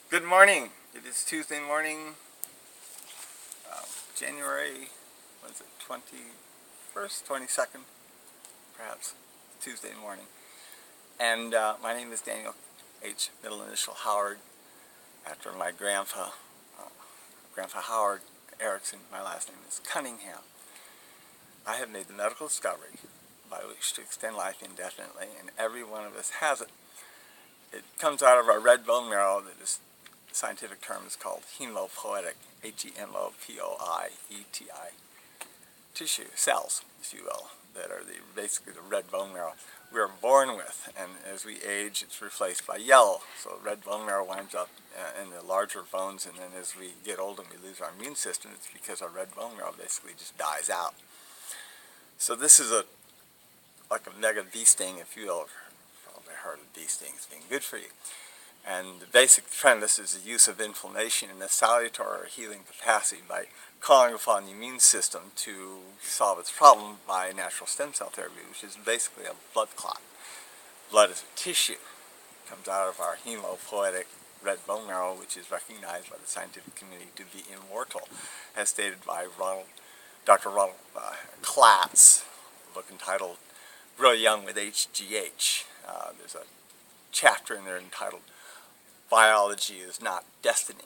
Good morning. It is Tuesday morning, January, what is it, 21st, 22nd, perhaps, Tuesday morning. And my name is Daniel H., middle initial Howard, after my grandpa, Grandpa Howard Erickson. My last name is Cunningham. I have made the medical discovery by which to extend life indefinitely, and every one of us has it. It comes out of our red bone marrow. The scientific term is called hemopoietic, H-E-M-O-P-O-I-E-T-I, tissue, cells, if you will, that are basically the red bone marrow we are born with, and as we age it's replaced by yellow. So red bone marrow winds up in the larger bones, and then as we get older and we lose our immune system, it's because our red bone marrow basically just dies out. So this is like a mega bee sting, if you will. You've probably heard of bee stings being good for you. And the basic premise is the use of inflammation in a salutary or healing capacity by calling upon the immune system to solve its problem by natural stem cell therapy, which is basically a blood clot. Blood is a tissue. It comes out of our hemopoietic red bone marrow, which is recognized by the scientific community to be immortal, as stated by Dr. Ronald Klatt's book entitled Grow Young with HGH. There's a chapter in there entitled Biology is Not Destiny.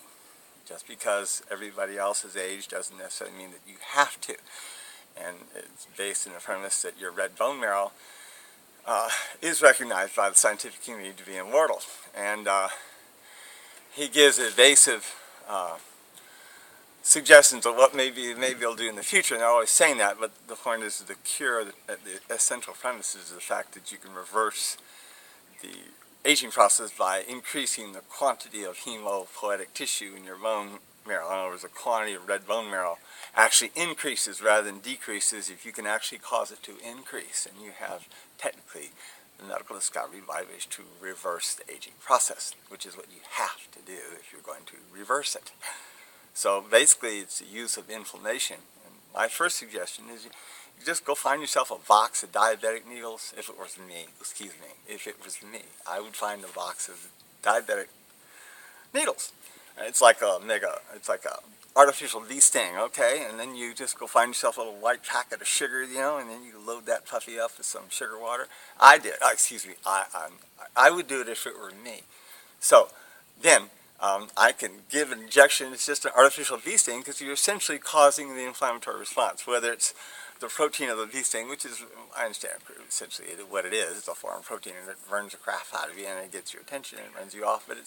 Just because everybody else has aged doesn't necessarily mean that you have to. And it's based in the premise that your red bone marrow is recognized by the scientific community to be immortal. And he gives evasive suggestions of what maybe he'll do in the future, and they're always saying that, but the point is the cure, the essential premise is the fact that you can reverse the aging process by increasing the quantity of hemopoietic tissue in your bone marrow. In other words, the quantity of red bone marrow actually increases rather than decreases if you can actually cause it to increase, and you have technically the medical discovery by which to reverse the aging process, which is what you have to do if you're going to reverse it. So basically it's the use of inflammation. And my first suggestion is you just go find yourself a box of diabetic needles. If it was me, I would find a box of diabetic needles. It's like a artificial bee sting, okay? And then you just go find yourself a little white packet of sugar, and then you load that puppy up with some sugar water. I would do it if it were me. So then I can give an injection. It's just an artificial bee sting because you're essentially causing the inflammatory response, whether it's the protein of the bee sting, which is, I understand essentially what it is. It's a foreign protein, and it burns the crap out of you, and it gets your attention, and it runs you off. But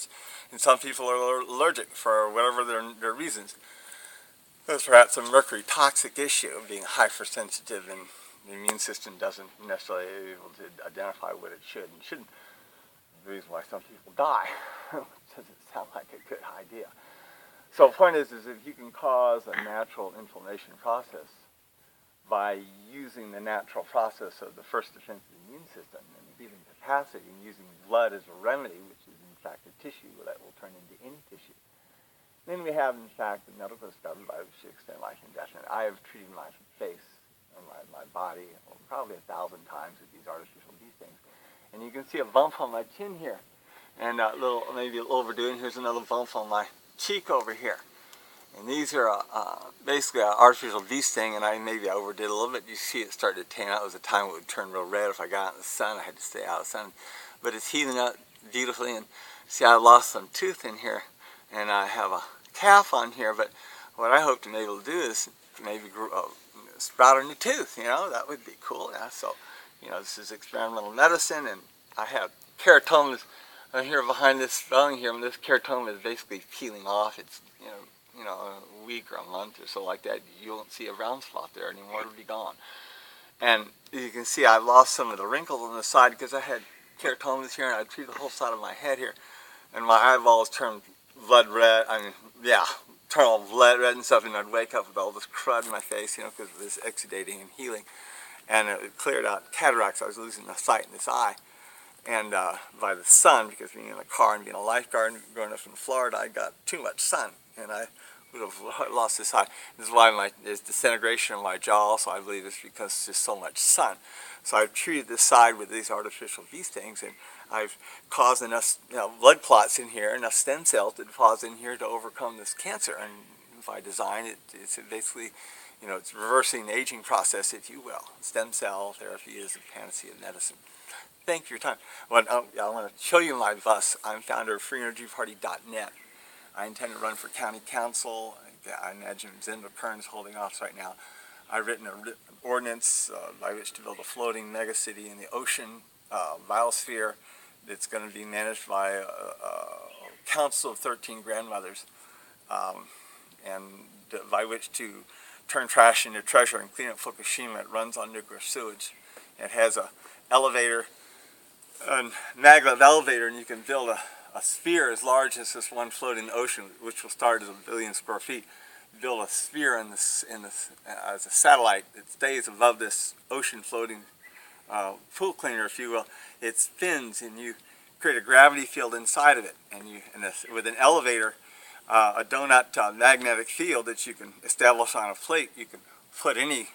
and some people are allergic for whatever their reasons. There's perhaps a mercury toxic issue of being hypersensitive, and the immune system doesn't necessarily able to identify what it should and shouldn't. The reason why some people die doesn't sound like a good idea. So the point is if you can cause a natural inflammation process by using the natural process of the first defense of the immune system and the healing capacity, and using blood as a remedy, which is in fact a tissue that will turn into any tissue, then we have in fact the medical discovery by which to extend life indefinitely. I have treated my face and my body probably 1,000 times with these artificial bee stings. And you can see a bump on my chin here, and maybe a little overdoing. Here's another bump on my cheek over here. And these are basically an artificial bee sting, and maybe I overdid a little bit. You see it started to tan out. It was a time it would turn real red if I got out in the sun. I had to stay out of the sun. But it's healing up beautifully, and see I lost some tooth in here, and I have a calf on here, but what I hope to be able to do is maybe sprout a new tooth, that would be cool. Yeah, so, this is experimental medicine, and I have keratomas here behind this bone here, and this keratoma is basically peeling off. It's, a week or a month or so like that, you won't see a brown spot there anymore. It'll be gone. And you can see I've lost some of the wrinkles on the side because I had keratomas here, and I treated the whole side of my head here, and my eyeballs turned blood red. Turn all blood red and stuff, and I'd wake up with all this crud in my face, because of this exudating and healing. And it cleared out cataracts. I was losing the sight in this eye. And by the sun, because being in a car and being a lifeguard and growing up in Florida, I got too much sun, and I would have lost this eye. This is why there's disintegration of my jaw also. I believe it's because there's so much sun. So I've treated this side with these artificial bee stings, and I've caused enough blood clots in here, enough stem cells to deposit in here to overcome this cancer. And by design, it's basically, it's reversing the aging process, if you will. Stem cell therapy is a panacea of medicine. Thank you for your time. Well, I want to show you my bus. I'm founder of freeenergyparty.net. I intend to run for county council. I imagine Zin McKern's holding office right now. I've written an ordinance by which to build a floating megacity in the ocean biosphere that's going to be managed by a council of 13 grandmothers, and by which to turn trash into treasure and clean up Fukushima. It runs on nuclear sewage. It has a elevator, a maglev elevator, and you can build a sphere as large as this one float in the ocean, which will start as 1 billion square feet. Build a sphere as a satellite that stays above this ocean floating pool cleaner, if you will. It spins, and you create a gravity field inside of it, and with an elevator, a donut magnetic field that you can establish on a plate. You can put any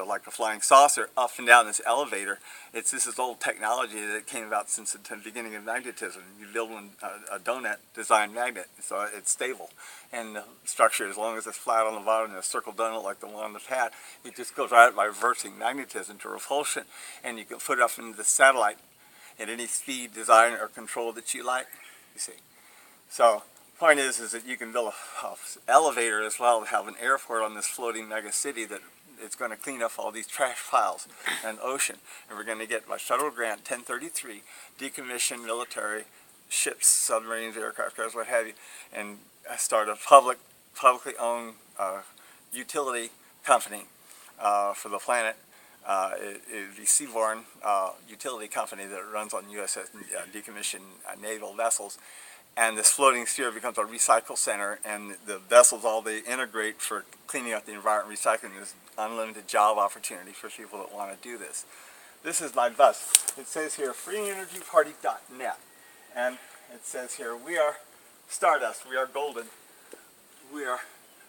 like a flying saucer up and down this elevator. This is old technology that came about since the beginning of magnetism. You build a donut design magnet, so it's stable, and the structure, as long as it's flat on the bottom and a circle donut like the one on the pad, it just goes right by reversing magnetism to repulsion, and you can put it up into the satellite at any speed, design, or control that you like. You see, so. Point is that you can build a elevator as well, have an airport on this floating mega city that it's going to clean up all these trash piles in the ocean. And we're going to get, by federal grant 1033, decommission military ships, submarines, aircraft carriers, what have you, and start a publicly owned utility company for the planet. It would be seaborne utility company that runs on USS decommissioned naval vessels. And this floating sphere becomes a recycle center, and the vessels, all they integrate for cleaning up the environment, recycling. Is unlimited job opportunity for people that want to do this. This is my bus. It says here, freeenergyparty.net. And it says here, we are stardust, we are golden. We are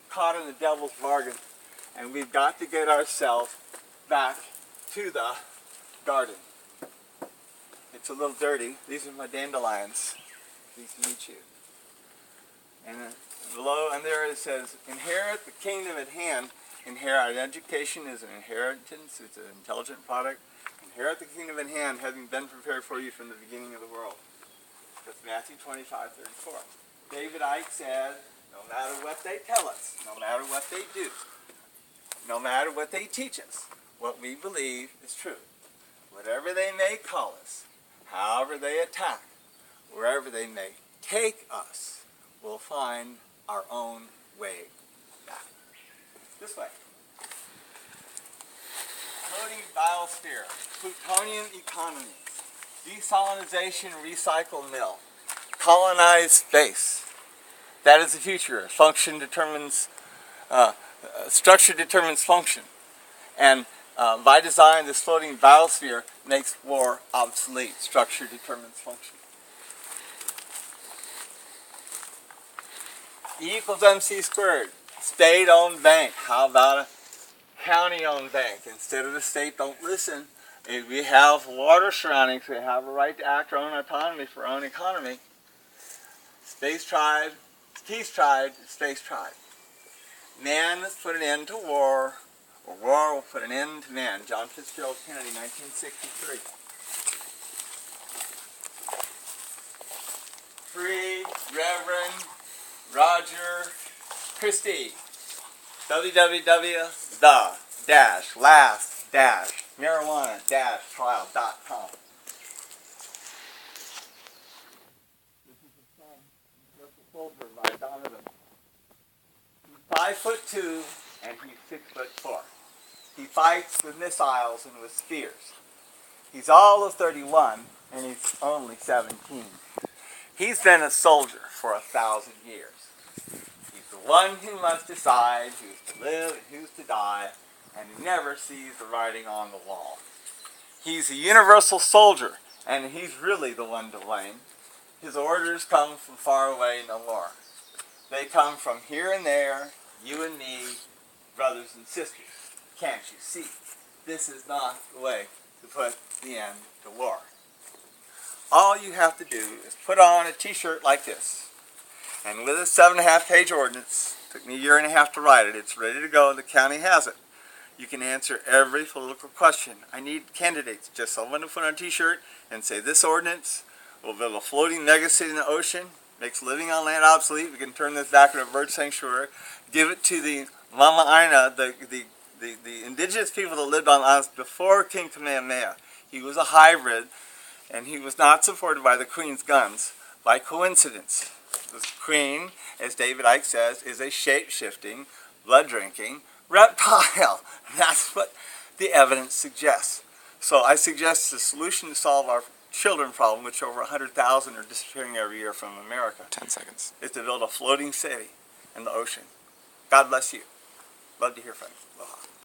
caught in the devil's bargain, and we've got to get ourselves back to the garden. It's a little dirty. These are my dandelions. Pleased to meet you. And below and there it says, inherit the kingdom at hand. Inherit education is an inheritance. It's an intelligent product. Inherit the kingdom at hand, having been prepared for you from the beginning of the world. That's Matthew 25:34. David Icke said, no matter what they tell us, no matter what they do, no matter what they teach us, what we believe is true. Whatever they may call us, however they attack, wherever they may take us, we'll find our own way back. This way. Floating biosphere, plutonium economy, desalinization recycle mill, colonized space. That is the future. Function determines, structure determines function. And by design, this floating biosphere makes war obsolete. Structure determines function. E equals MC squared. State-owned bank. How about a county-owned bank? Instead of the state, don't listen. If we have water surroundings, we have a right to act our own autonomy for our own economy. Space tribe, peace tribe, space tribe. Man has put an end to war, or war will put an end to man. John Fitzgerald Kennedy, 1963. Free Reverend Roger Christie, www.the-last-marijuana-trial.com. This is the son of the soldier by Donovan. He's 5'2" and he's 6'4". He fights with missiles and with spears. He's all of 31 and he's only 17. He's been a soldier for 1,000 years. He's the one who must decide who's to live and who's to die, and he never sees the writing on the wall. He's a universal soldier, and he's really the one to blame. His orders come from far away no more. They come from here and there, you and me, brothers and sisters. Can't you see? This is not the way to put the end to the war. All you have to do is put on a t-shirt like this, and with a 7.5-page ordinance, took me a year and a half to write it, it's ready to go, and the county has it. You can answer every political question. I need candidates, just someone to put on a t-shirt and say, this ordinance will build a floating megacity in the ocean, makes living on land obsolete, we can turn this back into a bird sanctuary, give it to the Mama Aina, the indigenous people that lived on islands before King Kamehameha. He was a hybrid, and he was not supported by the Queen's guns by coincidence. The Queen, as David Icke says, is a shape-shifting, blood-drinking reptile. That's what the evidence suggests. So I suggest the solution to solve our children problem, which over 100,000 are disappearing every year from America. 10 seconds. Is to build a floating city in the ocean. God bless you. Love to hear from you. Aloha.